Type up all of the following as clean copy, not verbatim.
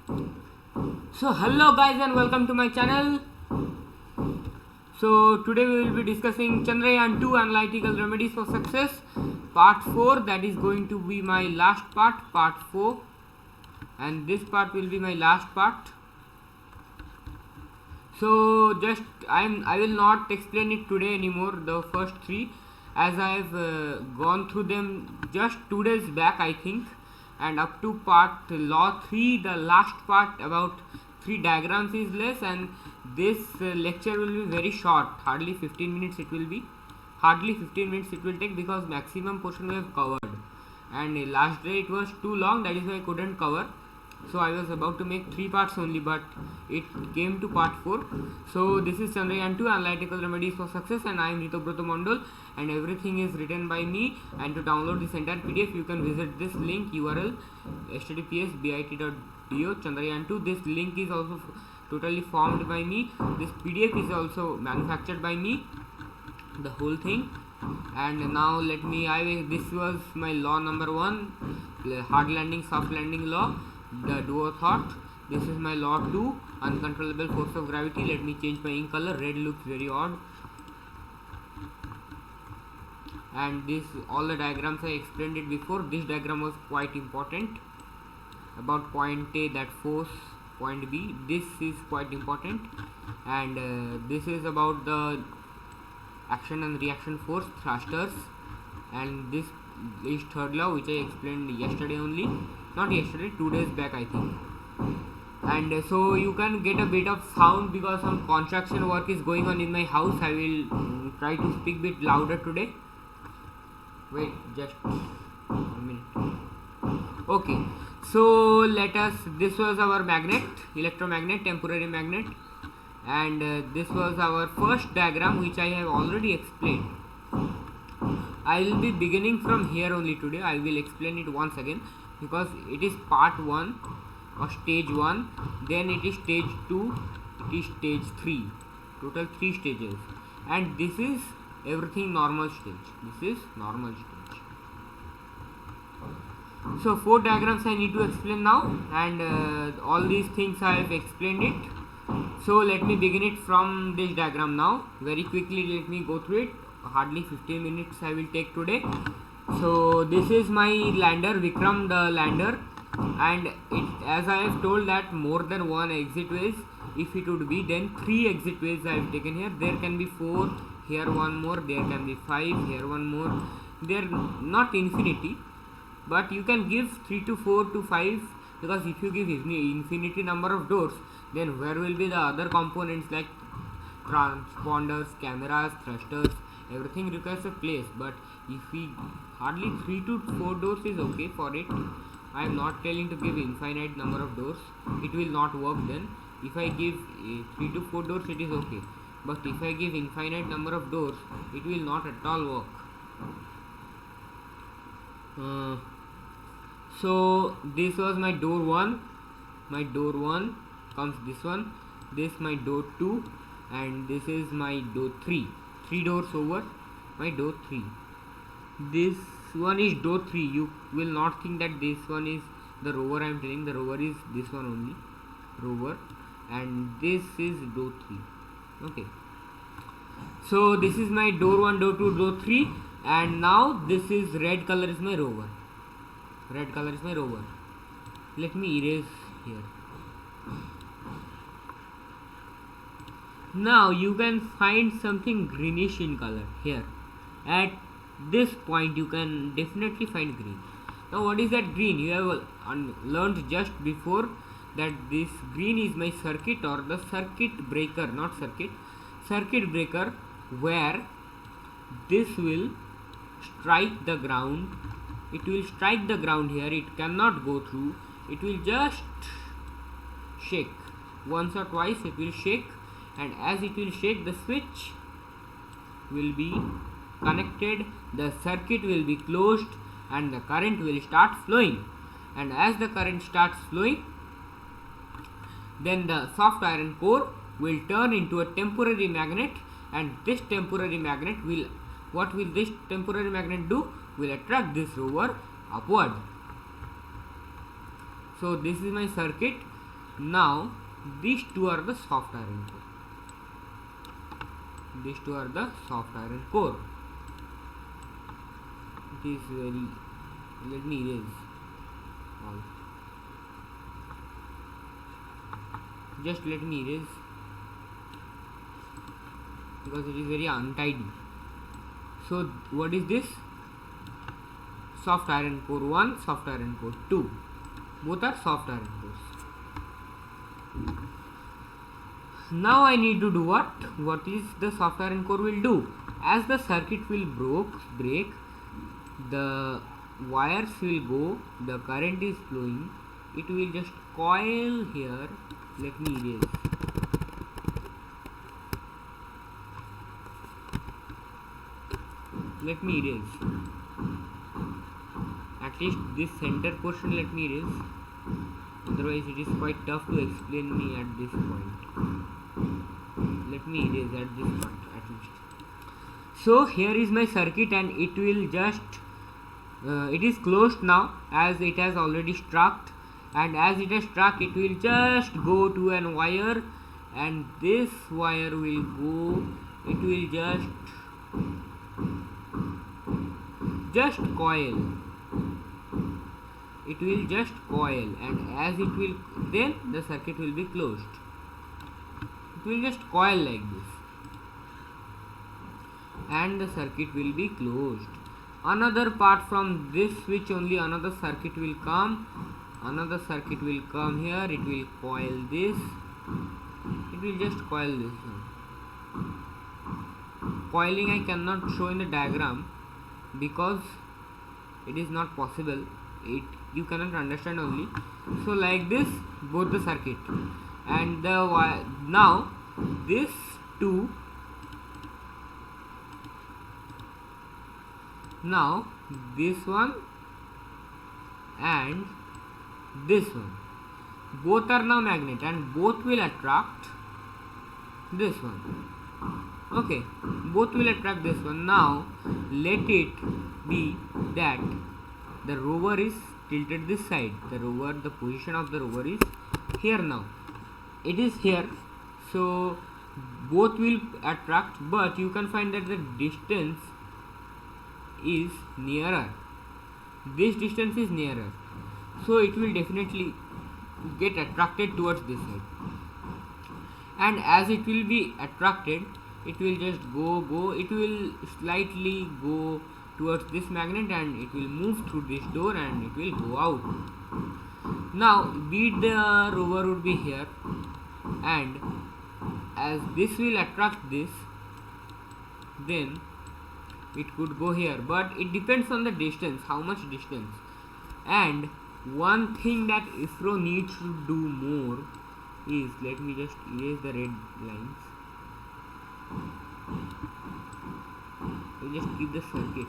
So hello guys and welcome to my channel. So today we will be discussing Chandrayaan 2 analytical remedies for success part 4. That is going to be my last part 4, and this part will be my last part. So just I will not explain it today anymore, the first 3, as I have gone through them just 2 days back I think, and up to part law 3, the last part about 3 diagrams is less, and this lecture will be very short, hardly 15 minutes it will be, hardly 15 minutes it will take, because maximum portion we have covered, and last day it was too long, that is why I couldn't cover. So I was about to make 3 parts only, but it came to part 4. So this is Chandrayaan 2 analytical remedies for success, and I am Ritobroto Mondol, and everything is written by me. And to download this entire PDF you can visit this link URL https://bit.do Chandrayaan 2. This link is also totally formed by me. This PDF is also manufactured by me, the whole thing. And now this was my law number 1, hard landing soft landing law, the duo thought. This is my law 2, uncontrollable force of gravity. Let me change my ink color, red looks very odd. And this, all the diagrams I explained it before. This diagram was quite important about point A, that force, point B, this is quite important. And this is about the action and reaction force, thrusters. And this is third law, which I explained yesterday only, not yesterday, 2 days back I think. And so you can get a bit of sound because some construction work is going on in my house. I will try to speak a bit louder today. Wait just a minute. Okay, so this was our magnet, electromagnet, temporary magnet, and this was our first diagram, which I have already explained. I will be beginning from here only today. I will explain it once again, because it is part 1 or stage 1, then it is stage 2, it is stage 3, total 3 stages, and this is everything normal stage. This is normal stage. So 4 diagrams I need to explain now, and all these things I have explained it. So let me begin it from this diagram now. Very quickly let me go through it. Hardly 15 minutes I will take today. So this is my lander, Vikram the lander, and as I have told that more than 1 exit ways, if it would be, then 3 exit ways I have taken here. There can be 4, here 1 more, there can be 5, here 1 more. They are not infinity, but you can give 3 to 4 to 5, because if you give infinity number of doors, then where will be the other components like transponders, cameras, thrusters, everything requires a place. But if we hardly 3 to 4 doors is okay for it. I am not telling to give infinite number of doors, it will not work then. If I give 3 to 4 doors it is okay, but if I give infinite number of doors, it will not at all work. So this was my door 1, my door 1 comes this one, this my door 2, and this is my door 3, 3 doors over my door 3. This one is door 3. You will not think that this one is the rover. I am telling the rover is this one only, rover, and this is door 3. Okay, so this is my door 1, door 2, door 3, and now this is red color is my rover. Red color is my rover. Let me erase here. Now you can find something greenish in color here. At this point you can definitely find green. Now what is that green? You have learned just before that this green is my circuit, or the circuit breaker, not circuit, circuit breaker, where this will strike the ground. It will strike the ground here, it cannot go through, it will just shake once or twice, it will shake, and as it will shake, the switch will be connected, the circuit will be closed, and the current will start flowing. And as the current starts flowing, then the soft iron core will turn into a temporary magnet, and this temporary magnet will, what will this temporary magnet do? Will attract this rover upward. So this is my circuit, Now these two are the soft iron core. These two are the soft iron core. It is very, let me erase all. Just let me erase because it is very untidy. So what is this? Soft iron core 1, soft iron core 2. Both are soft iron cores. Now I need to do what? What is the soft iron core will do? As the circuit will break, the wires will go, the current is flowing, it will just coil here. Let me erase. Let me erase. At least this center portion let me erase. Otherwise it is quite tough to explain me at this point. Let me erase at this point at least. So here is my circuit and it will just it is closed now as it has already struck, and as it has struck it will just go to an wire, and this wire will go, it will just coil. It will just coil, and as it will, then the circuit will be closed. It will just coil like this and the circuit will be closed. Another part from this switch only another circuit will come. Another circuit will come here. It will coil this. It will just coil this one. Coiling I cannot show in the diagram because it is not possible. You cannot understand only. So like this both the circuit, and the now this two, now this one and this one, both are now magnet and both will attract this one. Okay, both will attract this one. Now let it be that the rover is tilted this side. The position of the rover is here now. It is here, so both will attract, but you can find that the distance is nearer. This distance is nearer, so it will definitely get attracted towards this side. And as it will be attracted, it will just go. It will slightly go towards this magnet and it will move through this door and it will go out. Now be it the rover would be here, and as this will attract this, then it could go here, but it depends on the distance, how much distance. And one thing that ISRO needs to do more is, let me just erase the red lines. I just keep the circuit.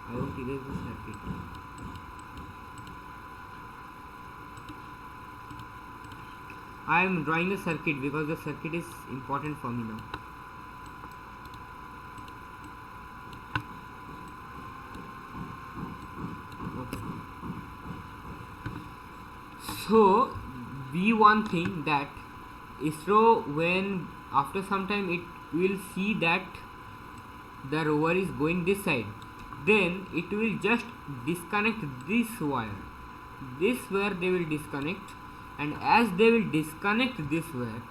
I won't erase the circuit. I am drawing a circuit because the circuit is important for me now. Okay. So be one thing that ISRO, when after some time it will see that the rover is going this side, then it will just disconnect this wire. This wire they will disconnect, and as they will disconnect this wire,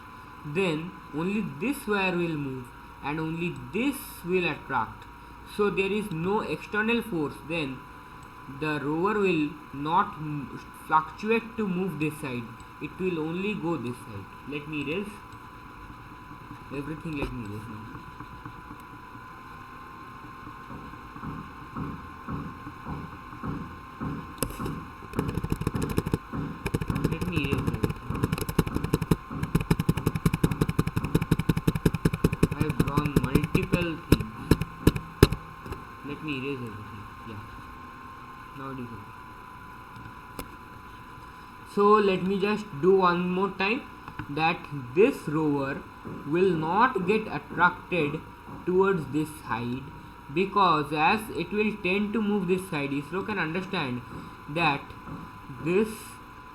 then only this wire will move and only this will attract. So there is no external force, then the rover will not fluctuate to move this side. It will only go this side. Let me erase everything. Let me erase now. Let me erase everything. I have drawn multiple things. Let me erase everything. Yeah. Now it is okay. So let me just do one more time, that this rover will not get attracted towards this side, because as it will tend to move this side, ISRO can understand that this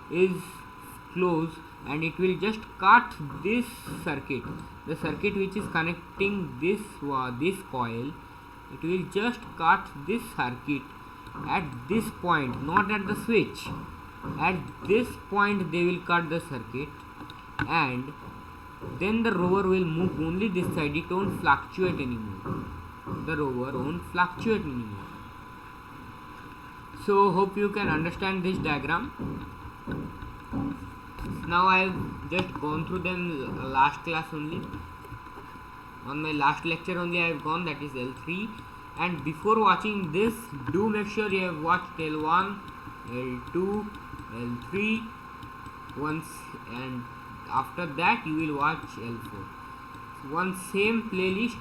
is close and it will just cut this circuit, the circuit which is connecting this coil. It will just cut this circuit at this point, not at the switch. At this point they will cut the circuit, and then the rover will move only this side. It won't fluctuate anymore. The rover won't fluctuate anymore. So hope you can understand this diagram. Now I have just gone through them last class only. On my last lecture only I have gone, that is L3. And before watching this, do make sure you have watched L1, L2, L3 once, and after that you will watch L4. In one same playlist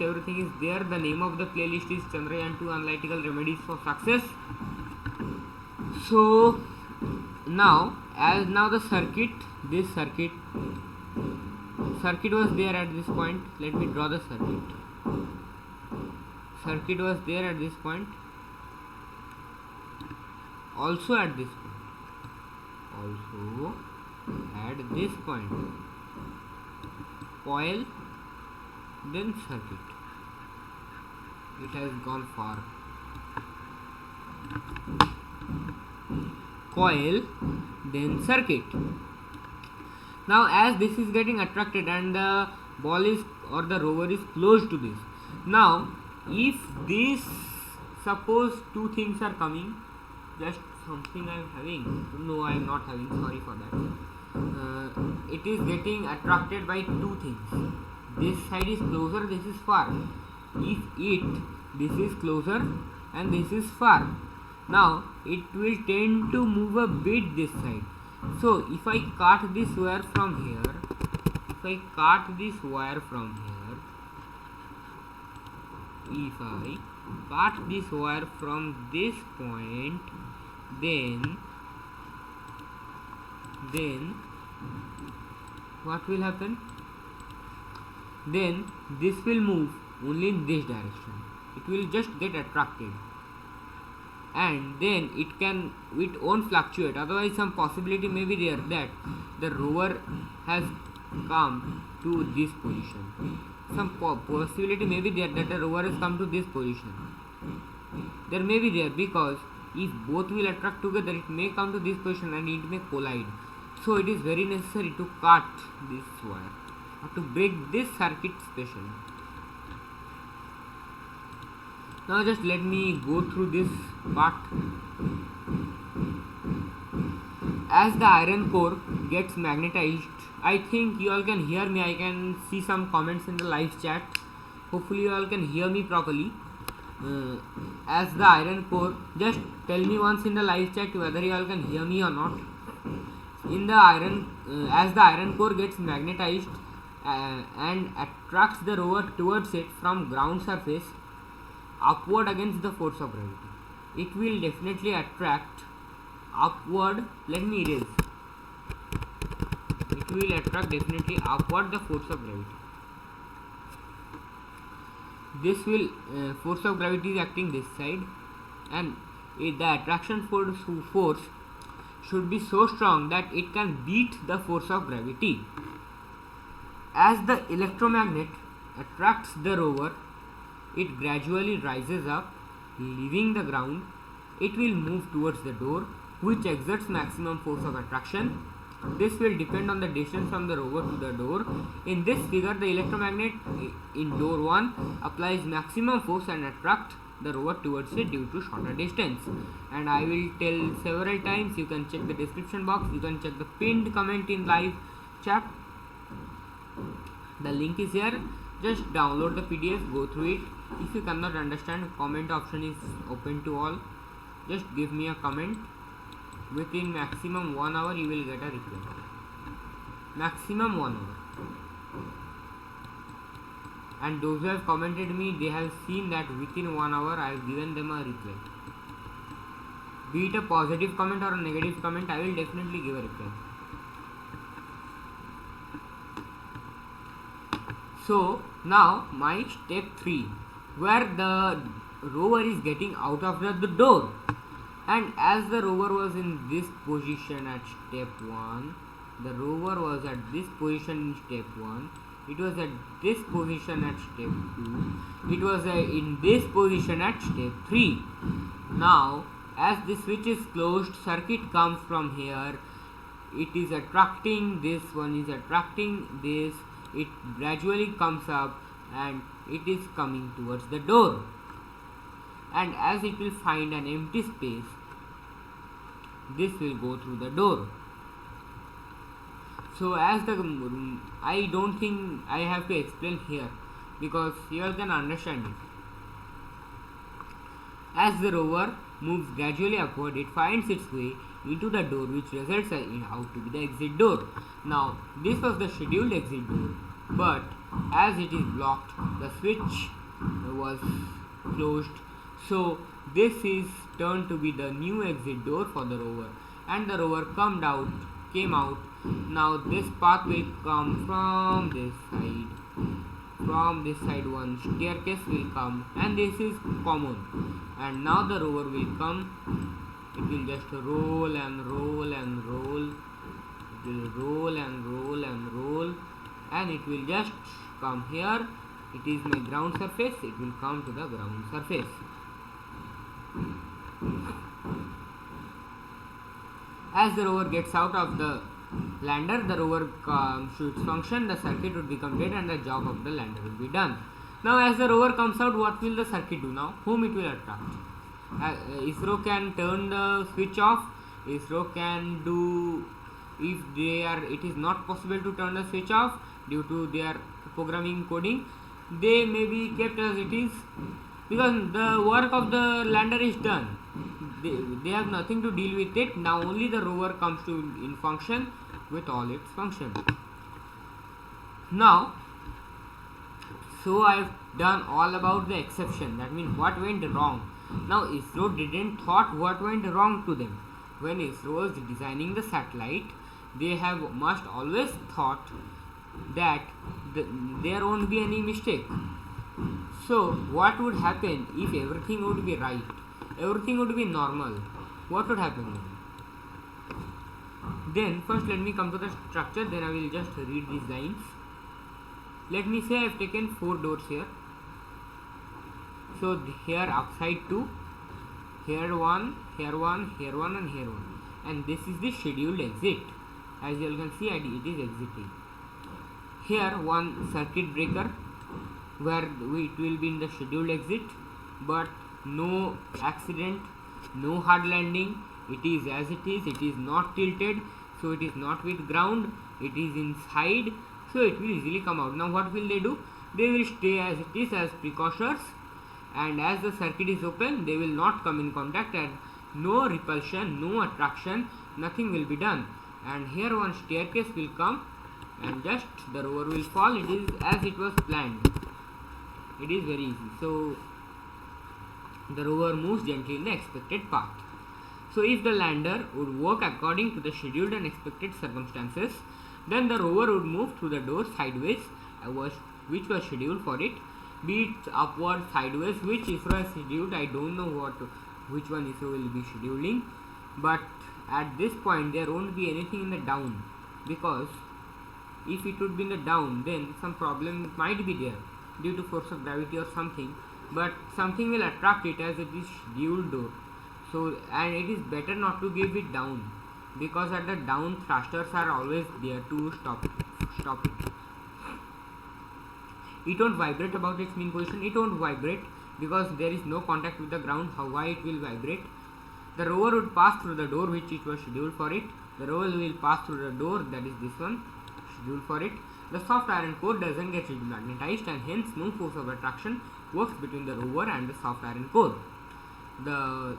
everything is there. The name of the playlist is Chandrayaan 2 Analytical Remedies for Success. So now the circuit was there at this point. Let me draw the circuit. Circuit was there at this point, also at this point, coil, then circuit. It has gone far. Coil, then circuit. Now as this is getting attracted and the ball is, or the rover is close to this. Now if this, suppose two things are coming, just something I am having, no I am not having, sorry for that. It is getting attracted by two things. This side is closer, this is far. This is closer and this is far. Now it will tend to move a bit this side. So if I cut this wire from here, if I cut this wire from this point, then what will happen? Then this will move only in this direction. It will just get attracted, and then it won't fluctuate. Otherwise some possibility may be there that the rover has come to this position. Some possibility may be there that the rover has come to this position. There may be there, because if both will attract together, it may come to this position and it may collide. So it is very necessary to cut this wire, or to break this circuit specially. Now just let me go through this part. As the iron core gets magnetized, I think you all can hear me. I can see some comments in the live chat. Hopefully you all can hear me properly. As the iron core, just tell me once in the live chat whether you all can hear me or not. As the iron core gets magnetized and attracts the rover towards it from ground surface upward against the force of gravity, it will definitely attract upward. Let me erase. It will attract definitely upward the force of gravity. This will force of gravity is acting this side, and the attraction force should be so strong that it can beat the force of gravity. As the electromagnet attracts the rover, it gradually rises up, leaving the ground. It will move towards the door, which exerts maximum force of attraction. This will depend on the distance from the rover to the door. In this figure, the electromagnet in door 1 applies maximum force and attracts the rover towards it due to shorter distance. And I will tell several times, you can check the description box, you can check the pinned comment in live chat. The link is here. Just download the PDF, go through it. If you cannot understand, comment option is open to all. Just give me a comment. Within maximum 1 hour you will get a reply. Maximum 1 hour. And those who have commented me, they have seen that within 1 hour I have given them a reply. Be it a positive comment or a negative comment, I will definitely give a reply. So now my step 3, where the rover is getting out of the door. And as the rover was in this position at step 1, the rover was at this position in step 1, it was at this position at step 2, it was in this position at step 3. Now as the switch is closed, circuit comes from here, it is attracting, this one is attracting this, it gradually comes up and it is coming towards the door, and as it will find an empty space, this will go through the door. So as the I don't think I have to explain here, because you all can understand it. As the rover moves gradually upward, it finds its way into the door, which results in out to be the exit door. Now this was the scheduled exit door, but as it is blocked, the switch was closed, so this is turned to be the new exit door for the rover, and the rover came out. Now this path will come from this side, one staircase will come, and this is common, and now the rover will come, it will just roll and roll and roll, it will roll and roll and roll, and it will just come here. It is my ground surface, it will come to the ground surface. As the rover gets out of the lander, the rover comes to its function, the circuit would become dead and the job of the lander will be done. Now as the rover comes out, what will the circuit do now? Whom it will attract? ISRO can turn the switch off, ISRO can do, if it is not possible to turn the switch off due to their programming coding, they may be kept as it is, because the work of the lander is done. They have nothing to deal with it. Now only the rover comes to in function with all its functions. Now, so I have done all about the exception, that means what went wrong. Now ISRO didn't thought what went wrong to them. When ISRO was designing the satellite, they must always thought that there won't be any mistake. So what would happen if everything would be right, everything would be normal? What would happen then? First let me come to the structure, then I will just read these lines. Let me say I have taken 4 doors here. So here upside 2, here 1, here 1, here 1 and here 1, and this is the scheduled exit. As you all can see, it is exiting. Here one circuit breaker where it will be in the scheduled exit, but no accident, no hard landing, it is as it is not tilted, so it is not with ground, it is inside, so it will easily come out. Now what will they do? They will stay as it is as precursors, and as the circuit is open, they will not come in contact, and no repulsion, no attraction, nothing will be done. And here one staircase will come and just the rover will fall. It is as it was planned. It is very easy. So the rover moves gently in the expected path. So if the lander would work according to the scheduled and expected circumstances, then the rover would move through the door sideways, which was scheduled for it, be it upward, sideways, which ISRO has scheduled. I don't know which one ISRO will be scheduling, but at this point there won't be anything in the down, because if it would be in the down, then some problem might be there due to force of gravity or something, but something will attract it as it is scheduled door. So, and it is better not to give it down, because at the down thrusters are always there to stop it. It won't vibrate about its mean position. It won't vibrate because there is no contact with the ground. Why it will vibrate? The rover would pass through the door which it was scheduled for it. The rover will pass through the door, that is this one, scheduled for it. The soft iron core doesn't get magnetized, and hence no force of attraction works between the rover and the soft iron core. The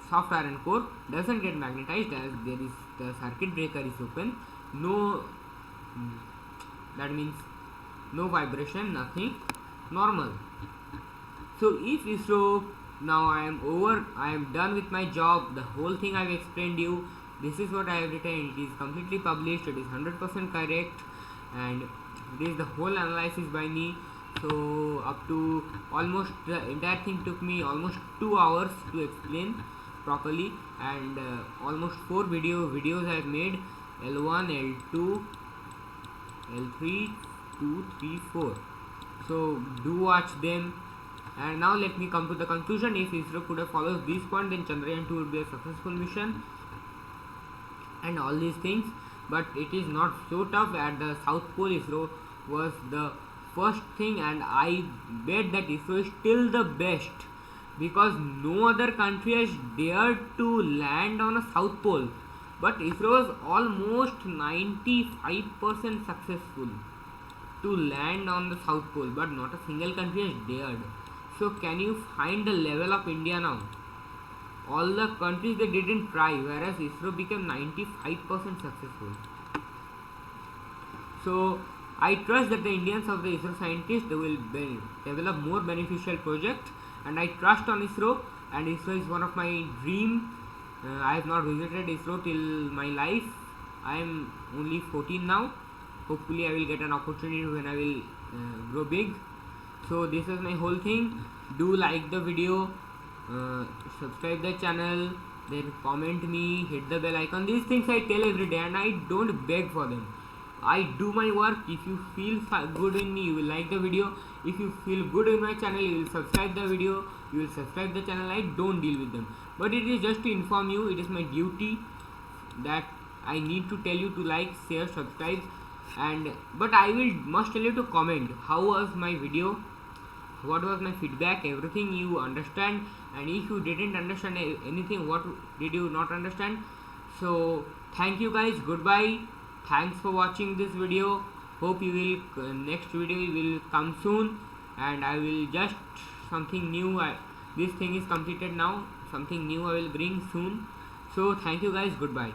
soft iron core doesn't get magnetized as the circuit breaker is open. No, that means no vibration, nothing, normal. So if ISRO, now I am done with my job, the whole thing I have explained you, this is what I have written, it is completely published, it is 100% correct, and this is the whole analysis by me. So up to almost, the entire thing took me almost 2 hours to explain. properly, and almost 4 videos I have made: L1, L2, L3, 2, 3, 4. So do watch them. And now let me come to the conclusion. If ISRO could have followed this point, then Chandrayaan 2 would be a successful mission and all these things. But it is not so tough. At the South Pole, ISRO was the first thing, and I bet that ISRO is still the best, because no other country has dared to land on a South Pole. But ISRO was almost 95% successful to land on the South Pole, but not a single country has dared. So can you find the level of India now? All the countries, they didn't try, whereas ISRO became 95% successful. So I trust that the Indians of the ISRO scientists, they will develop more beneficial projects, and I trust on ISRO, and ISRO is one of my dream. I have not visited ISRO till my life. I am only 14 now. Hopefully I will get an opportunity when I will grow big. So this is my whole thing. Do like the video, subscribe the channel, then comment me, hit the bell icon. These things I tell every day, and I don't beg for them. I do my work. If you feel good in me, you will like the video. If you feel good in my channel, you will subscribe the video, you will subscribe the channel. I don't deal with them, but it is just to inform you. It is my duty that I need to tell you to like, share, subscribe, and but I will must tell you to comment how was my video, what was my feedback, everything you understand, and if you didn't understand anything, what did you not understand. So thank you guys, goodbye, thanks for watching this video. Hope you will next video will come soon, and I will just something new. This thing is completed now, something new I will bring soon. So thank you guys, goodbye.